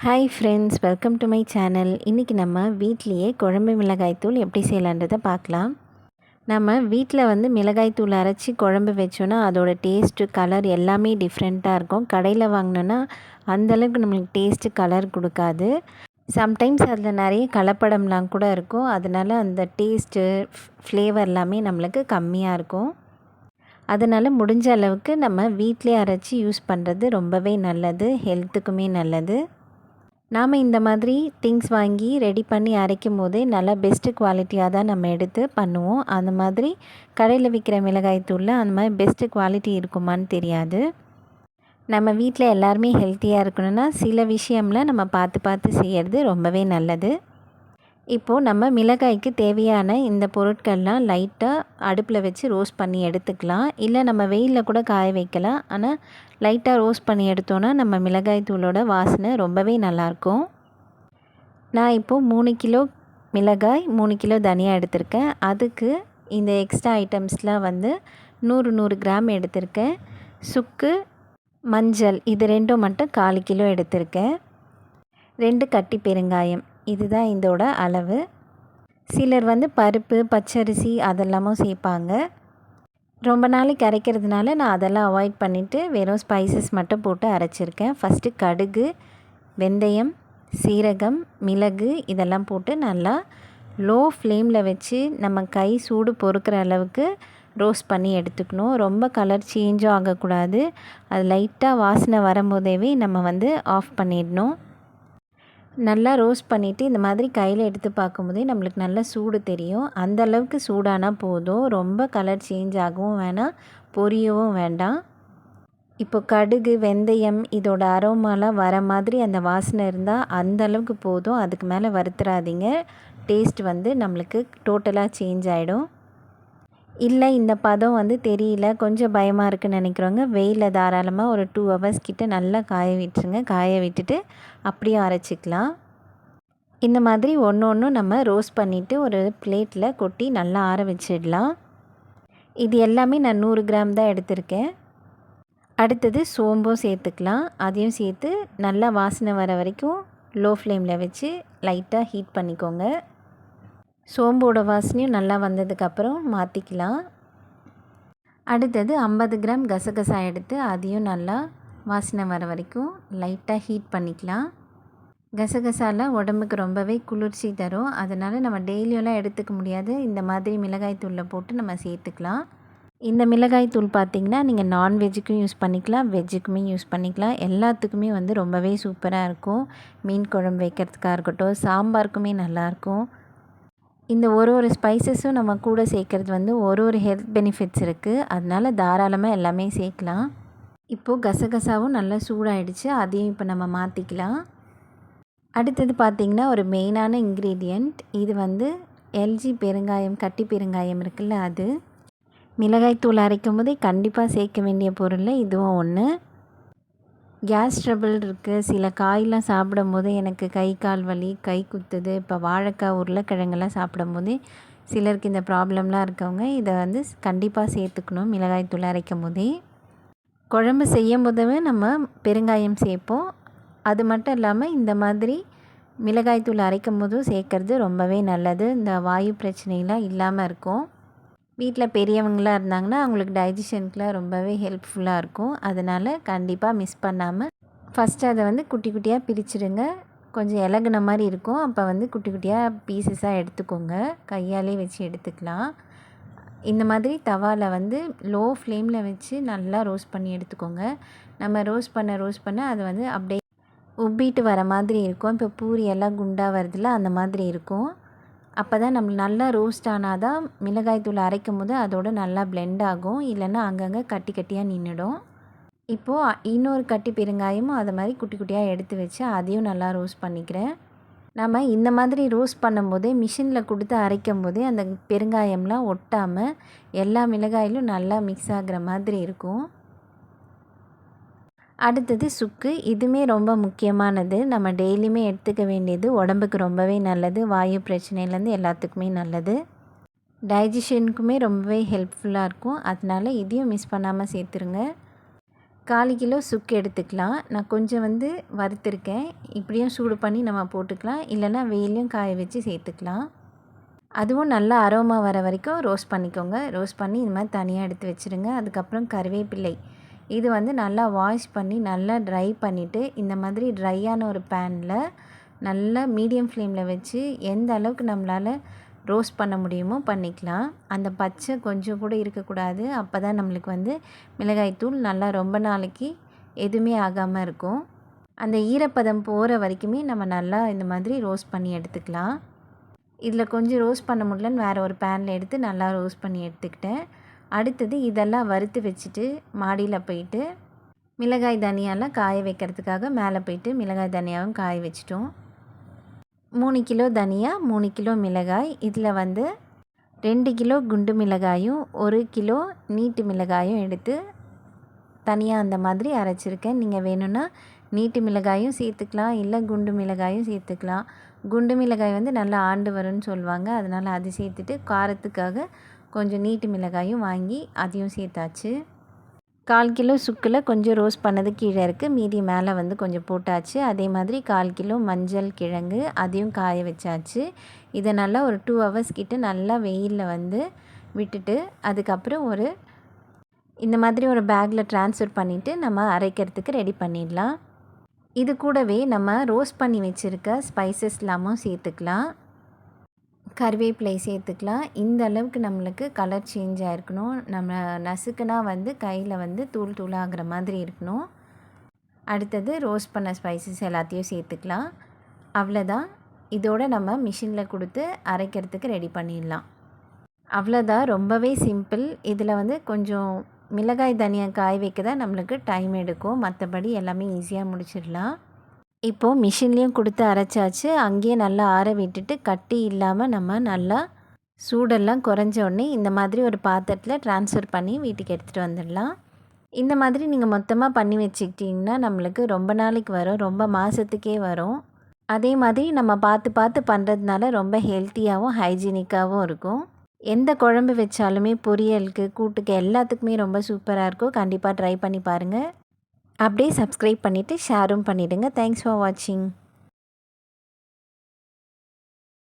Hi friends, welcome to my channel. இன்றைக்கி நம்ம வீட்லேயே குழம்பு மிளகாய்த்தூள் எப்படி செய்யலான்றதை பார்க்கலாம். நம்ம வீட்டில் மிளகாய்த்தூள் அரைச்சி குழம்பு வச்சோன்னா அதோட டேஸ்ட்டு, கலர் எல்லாமே டிஃப்ரெண்ட்டாக இருக்கும். கடையில் வாங்கினோன்னா அந்தளவுக்கு நம்மளுக்கு டேஸ்ட்டு, கலர் கொடுக்காது. சம்டைம்ஸ் அதில் நிறைய கலப்படம்லாம் கூட இருக்கும். அதனால் அந்த டேஸ்ட்டு, ஃப்ளேவர் எல்லாமே நம்மளுக்கு கம்மியாக இருக்கும். அதனால் முடிஞ்ச அளவுக்கு நம்ம வீட்டிலே அரைச்சி யூஸ் பண்ணுறது ரொம்பவே நல்லது, ஹெல்த்துக்குமே நல்லது. நாம் இந்த மாதிரி திங்ஸ் வாங்கி ரெடி பண்ணி அரைக்கும் போதே நல்லா பெஸ்ட்டு குவாலிட்டியாக தான் நம்ம எடுத்து பண்ணுவோம். அந்த மாதிரி கடையில் விற்கிற மிளகாய்த்தூளில் அந்த மாதிரி பெஸ்ட்டு குவாலிட்டி இருக்குமான்னு தெரியாது. நம்ம வீட்டில் எல்லாருமே ஹெல்த்தியாக இருக்கணும்னா சில விஷயம்ல நம்ம பார்த்து பார்த்து செய்கிறது ரொம்பவே நல்லது. இப்போது நம்ம மிளகாய்க்கு தேவையான இந்த பொருட்கள்லாம் லைட்டாக அடுப்பில் வச்சு ரோஸ்ட் பண்ணி எடுத்துக்கலாம். இல்லை நம்ம வெயிலில் கூட காய வைக்கலாம். ஆனால் லைட்டாக ரோஸ்ட் பண்ணி எடுத்தோன்னா நம்ம மிளகாய் தூளோட வாசனை ரொம்பவே நல்லாயிருக்கும். நான் இப்போது 3 கிலோ மிளகாய், 3 கிலோ தனியா எடுத்திருக்கேன். அதுக்கு இந்த எக்ஸ்ட்ரா ஐட்டம்ஸ்லாம் 100 கிராம் எடுத்திருக்கேன். சுக்கு, மஞ்சள் இது ரெண்டும் மட்டும் 1/4 கிலோ எடுத்திருக்கேன். 2 கட்டி பெருங்காயம், இதுதான் இதோட அளவு. சிலர் பருப்பு, பச்சரிசி அதெல்லாமும் சேர்ப்பாங்க. ரொம்ப நாளைக்கு அரைக்கிறதுனால நான் அதெல்லாம் அவாய்ட் பண்ணிவிட்டு வெறும் ஸ்பைசஸ் மட்டும் போட்டு அரைச்சிருக்கேன். ஃபஸ்ட்டு கடுகு, வெந்தயம், சீரகம், மிளகு இதெல்லாம் போட்டு நல்லா லோ ஃப்ளேமில் வச்சு நம்ம கை சூடு பொறுக்கிற அளவுக்கு ரோஸ்ட் பண்ணி எடுத்துக்கணும். ரொம்ப கலர் சேஞ்சும் ஆகக்கூடாது. அது லைட்டாக வாசனை வரும்போதேவே நம்ம ஆஃப் பண்ணிடணும். நல்லா ரோஸ்ட் பண்ணிவிட்டு இந்த மாதிரி கையில் எடுத்து பார்க்கும்போதே நம்மளுக்கு நல்லா சூடு தெரியும். அந்த அளவுக்கு சூடானால் போதும். ரொம்ப கலர் சேஞ்ச் ஆகவும் வேணாம், பொரியவும் வேண்டாம். இப்போ கடுகு, வெந்தயம் இதோட அரோமாலாம் வர மாதிரி அந்த வாசனை இருந்தால் அந்த அளவுக்கு போதும். அதுக்கு மேலே வறுத்துறாதீங்க. டேஸ்ட் நம்மளுக்கு டோட்டலாக சேஞ்ச் ஆகிடும். இல்லை இந்த பதம் தெரியல, கொஞ்சம் பயமாக இருக்குதுன்னு நினைக்கிறவங்க வெயிலில் தாராளமாக ஒரு 2 ஹவர்ஸ் கிட்ட நல்லா காய விட்டுருங்க. காய விட்டுட்டு அப்படியே அரைச்சிக்கலாம். இந்த மாதிரி ஒன்றும் நம்ம ரோஸ்ட் பண்ணிவிட்டு ஒரு பிளேட்டில் கொட்டி நல்லா ஆற வச்சிடலாம். இது எல்லாமே நான் 100 கிராம் தான் எடுத்திருக்கேன். அடுத்தது சோம்பும் சேர்த்துக்கலாம். அதையும் சேர்த்து நல்லா வாசனை வர வரைக்கும் லோ ஃப்ளேமில் வச்சு லைட்டாக ஹீட் பண்ணிக்கோங்க. சோம்போட வாசனையும் நல்லா வந்ததுக்கப்புறம் மாற்றிக்கலாம். அடுத்தது 50 கிராம் கசகசா எடுத்து அதையும் நல்லா வாசனை வர வரைக்கும் லைட்டாக ஹீட் பண்ணிக்கலாம். கசகசாலாம் உடம்புக்கு ரொம்பவே குளிர்ச்சி தரும். அதனால் நம்ம டெய்லியெல்லாம் எடுத்துக்க முடியாது. இந்த மாதிரி மிளகாய் தூளில் போட்டு நம்ம சேர்த்துக்கலாம். இந்த மிளகாய் தூள் பார்த்திங்கன்னா நீங்கள் நான்வெஜ்ஜுக்கும் யூஸ் பண்ணிக்கலாம், வெஜ்ஜுக்குமே யூஸ் பண்ணிக்கலாம். எல்லாத்துக்குமே ரொம்பவே சூப்பராக இருக்கும். மீன் குழம்பு வைக்கிறதுக்காக இருக்கட்டும், சாம்பாருக்குமே நல்லாயிருக்கும். இந்த ஒரு ஸ்பைசஸும் நம்ம கூட சேர்க்குறது ஒரு ஹெல்த் பெனிஃபிட்ஸ் இருக்குது. அதனால் தாராளமாக எல்லாமே சேர்க்கலாம். இப்போது கசகசாவும் நல்லா சூடாகிடுச்சு. அதையும் இப்போ நம்ம மாற்றிக்கலாம். அடுத்தது பார்த்திங்கன்னா ஒரு மெயினான இன்க்ரீடியண்ட் இது எல்ஜி பெருங்காயம், கட்டி பெருங்காயம் இருக்குல்ல, அது மிளகாய் தூள் அரைக்கும் போதே கண்டிப்பாக சேர்க்க வேண்டிய பொருள் இதுவும் ஒன்று. கேஸ் ட்ரபிள் இருக்குது. சில காயெலாம் சாப்பிடும்போது எனக்கு கை கால் வலி, கை குத்துது. இப்போ வாழைக்காய், உருளைக்கிழங்கெல்லாம் சாப்பிடும்போது சிலருக்கு இந்த ப்ராப்ளம்லாம் இருக்கவங்க இதை கண்டிப்பாக சேர்த்துக்கணும். மிளகாய் தூள் அரைக்கும் போதே குழம்பு செய்யும் போதவே நம்ம பெருங்காயம் சேர்ப்போம். அது மட்டும் இல்லாமல் இந்த மாதிரி மிளகாய் தூள் அரைக்கும் போதும் சேர்க்குறது ரொம்பவே நல்லது. இந்த வாயு பிரச்சனைலாம் இல்லாமல் இருக்கும். வீட்டில் பெரியவங்களாக இருந்தாங்கன்னா அவங்களுக்கு டைஜஷனுக்குலாம் ரொம்பவே ஹெல்ப்ஃபுல்லாக இருக்கும். அதனால் கண்டிப்பாக மிஸ் பண்ணாமல் ஃபஸ்ட்டு அதை குட்டி குட்டியாக பிரிச்சுடுங்க. கொஞ்சம் இலகுன மாதிரி இருக்கும். அப்போ குட்டி குட்டியாக பீசஸாக எடுத்துக்கோங்க. கையாலே வச்சு எடுத்துக்கலாம். இந்த மாதிரி தவாவில் லோ ஃப்ளேமில் வச்சு நல்லா ரோஸ்ட் பண்ணி எடுத்துக்கோங்க. நம்ம ரோஸ்ட் பண்ண அது அப்படியே உப்பிட்டு வர மாதிரி இருக்கும். இப்போ பூரி எல்லாம் குண்டாக வருதுல, அந்த மாதிரி இருக்கும். அப்போ தான் நம்ம நல்லா ரோஸ்ட் ஆனால் தான் மிளகாய் தூள் அரைக்கும் போது அதோடு நல்லா பிளெண்ட் ஆகும். இல்லைன்னா அங்கங்கே கட்டி கட்டியாக நின்றுடும். இப்போது இன்னொரு கட்டி பெருங்காயமும் அதை மாதிரி குட்டி குட்டியாக எடுத்து வச்சு அதையும் நல்லா ரோஸ்ட் பண்ணிக்கிறேன். நம்ம இந்த மாதிரி ரோஸ்ட் பண்ணும்போதே மிஷினில் கொடுத்து அரைக்கும் போதே அந்த பெருங்காயம்லாம் ஒட்டாமல் எல்லா மிளகாயிலும் நல்லா மிக்ஸ் ஆகிற மாதிரி இருக்கும். அடுத்தது சுக்கு. இதுவுமே ரொம்ப முக்கியமானது. நம்ம டெய்லியுமே எடுத்துக்க வேண்டியது. உடம்புக்கு ரொம்பவே நல்லது. வாயு பிரச்சனையிலேருந்து எல்லாத்துக்குமே நல்லது. டைஜஷனுக்குமே ரொம்பவே ஹெல்ப்ஃபுல்லாக இருக்கும். அதனால் இதையும் மிஸ் பண்ணாமல் சேர்த்துருங்க. 1/4 கிலோ சுக்கு எடுத்துக்கலாம். நான் கொஞ்சம் வறுத்துருக்கேன். இப்படியும் சூடு பண்ணி நம்ம போட்டுக்கலாம். இல்லைன்னா வெயிலையும் காய வச்சு சேர்த்துக்கலாம். அதுவும் நல்லா அரோமா வர வரைக்கும் ரோஸ்ட் பண்ணிக்கோங்க. ரோஸ்ட் பண்ணி இது மாதிரி தனியாக எடுத்து வச்சுருங்க. அதுக்கப்புறம் கருவேப்பிலை இது நல்லா வாஷ் பண்ணி நல்லா ட்ரை பண்ணிவிட்டு இந்த மாதிரி ட்ரையான ஒரு பேனில் நல்லா மீடியம் ஃப்ளேமில் வச்சு எந்த அளவுக்கு நம்மளால் ரோஸ்ட் பண்ண முடியுமோ பண்ணிக்கலாம். அந்த பச்சை கொஞ்சம் கூட இருக்கக்கூடாது. அப்போ தான் நம்மளுக்கு மிளகாய்த்தூள் நல்லா ரொம்ப நாளைக்கு எதுவுமே ஆகாமல் இருக்கும். அந்த ஈரப்பதம் போகிற வரைக்குமே நம்ம நல்லா இந்த மாதிரி ரோஸ்ட் பண்ணி எடுத்துக்கலாம். இதில் கொஞ்சம் ரோஸ்ட் பண்ண முடியலன்னு வேறு ஒரு பேனில் எடுத்து நல்லா ரோஸ்ட் பண்ணி எடுத்துக்கிட்டேன். அடுத்தது இதெல்லாம் வறுத்து வச்சுட்டு மாடியில் போயிட்டு மிளகாய் தனியாலாம் காய வைக்கிறதுக்காக மேலே போயிட்டு மிளகாய் தனியாவும் காய வச்சிட்டோம். 3 கிலோ தனியா, 3 கிலோ மிளகாய். இதில் 2 கிலோ குண்டு மிளகாயும் 1 கிலோ நீட்டு மிளகாயும் எடுத்து தனியாக அந்த மாதிரி அரைச்சிருக்கேன். நீங்கள் வேணும்னா நீட்டு மிளகாயும் சேர்த்துக்கலாம், இல்லை குண்டு மிளகாயும் சேர்த்துக்கலாம். குண்டு மிளகாய் நல்லா ஆண்டு வரும்னு சொல்லுவாங்க. அதனால் அது சேர்த்துட்டு காரத்துக்காக கொஞ்சம் நீட்டு மிளகாயும் வாங்கி அதையும் சேர்த்தாச்சு. 1/4 கிலோ சுக்கில் கொஞ்சம் ரோஸ்ட் பண்ணது கீழே இருக்குது, மீதி மேலே கொஞ்சம் போட்டாச்சு. அதே மாதிரி 1/4 கிலோ மஞ்சள் கிழங்கு அதையும் காய வச்சாச்சு. இதை நல்லா ஒரு 2 ஹவர்ஸ் கிட்ட நல்லா வெயிலில் விட்டுட்டு அதுக்கப்புறம் இந்த மாதிரி ஒரு பேக்கில் ட்ரான்ஸ்ஃபர் பண்ணிவிட்டு நம்ம அரைக்கிறதுக்கு ரெடி பண்ணிடலாம். இது கூடவே நம்ம ரோஸ்ட் பண்ணி வச்சுருக்க ஸ்பைசஸ் எல்லாமும் சேர்த்துக்கலாம். கருவேப்பிலை சேர்த்துக்கலாம். இந்த அளவுக்கு நம்மளுக்கு கலர் சேஞ்ச் ஆகிருக்கணும். நம்ம நசுக்குனா கையில் தூள் தூளாகிற மாதிரி இருக்கணும். அடுத்தது ரோஸ்ட் பண்ண ஸ்பைசஸ் எல்லாத்தையும் சேர்த்துக்கலாம். அவ்வளோதான். இதோடு நம்ம மிஷினில் கொடுத்து அரைக்கிறதுக்கு ரெடி பண்ணிடலாம். அவ்வளோதான், ரொம்பவே சிம்பிள். இதில் கொஞ்சம் மிளகாய் தனியா காய வைக்க தான் நம்மளுக்கு டைம் எடுக்கும். மற்றபடி எல்லாமே ஈஸியாக முடிச்சிடலாம். இப்போது மிஷின்லேயும் கொடுத்து அரைச்சாச்சு. அங்கேயே நல்லா ஆற விட்டுட்டு கட்டி இல்லாமல் நம்ம நல்லா சூடெல்லாம் குறைஞ்ச உடனே இந்த மாதிரி ஒரு பாத்திரத்தில் ட்ரான்ஸ்ஃபர் பண்ணி வீட்டுக்கு எடுத்துகிட்டு வந்துடலாம். இந்த மாதிரி நீங்கள் மொத்தமாக பண்ணி வச்சுக்கிட்டிங்கன்னா நம்மளுக்கு ரொம்ப நாளைக்கு வரும், ரொம்ப மாதத்துக்கே வரும். அதே மாதிரி நம்ம பார்த்து பார்த்து பண்ணுறதுனால ரொம்ப ஹெல்த்தியாகவும் ஹைஜீனிக்காகவும் இருக்கும். எந்த குழம்பு வச்சாலுமே பொரியலுக்கு, கூட்டுக்கு எல்லாத்துக்குமே ரொம்ப சூப்பராக இருக்கும். கண்டிப்பாக ட்ரை பண்ணி பாருங்கள். அப்படியே சப்ஸ்கிரைப் பண்ணிவிட்டு ஷேரும் பண்ணிவிடுங்க. தேங்க்ஸ் ஃபார் வாட்சிங்.